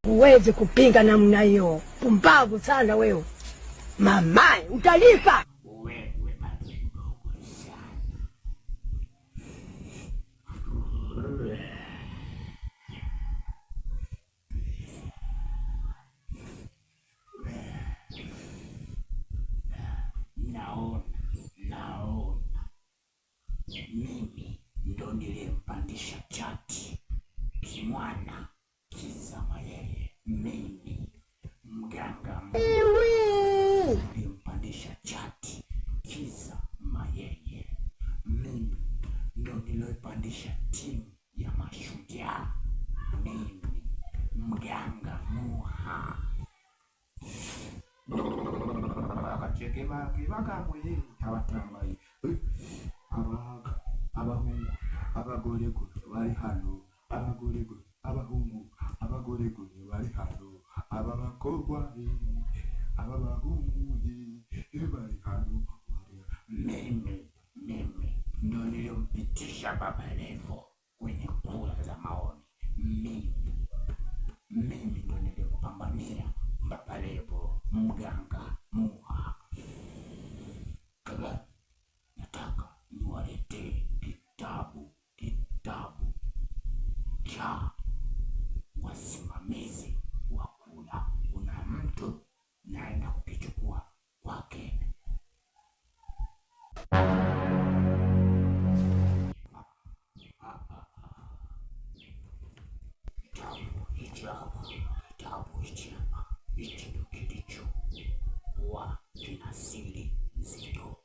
Huwezi kupinga namna hiyo. Pumbavu sana wewe. Mama, utalipa. Wewe bado mdogo sana. Naona. Mimi ndo niliyempandisha chati kimwana kizama yeye. Mimi mganga nilimpandisha chati kizama yeye. Mimi ndo niliyopandisha timu ya mashujaa. Mimi mganga Muha. Akachekema kibaka mwenye tawatamai. Abahungu abagore bari hano, abagore abahungu abagore bari hano, ababakobwa abahungu bari hano. Mimi ndo niliyompitisha Baba Levo kwenye kura za maoni. Mimi ndo nilimpambania Baba Levo, mganga Muha. Kaka, nataka niwaletee kitabu cha wasimamizi wa kula. Kuna mtu naenda kukichukua kwake. Kitabu hichi ndo kilicho wa kina siri nzito.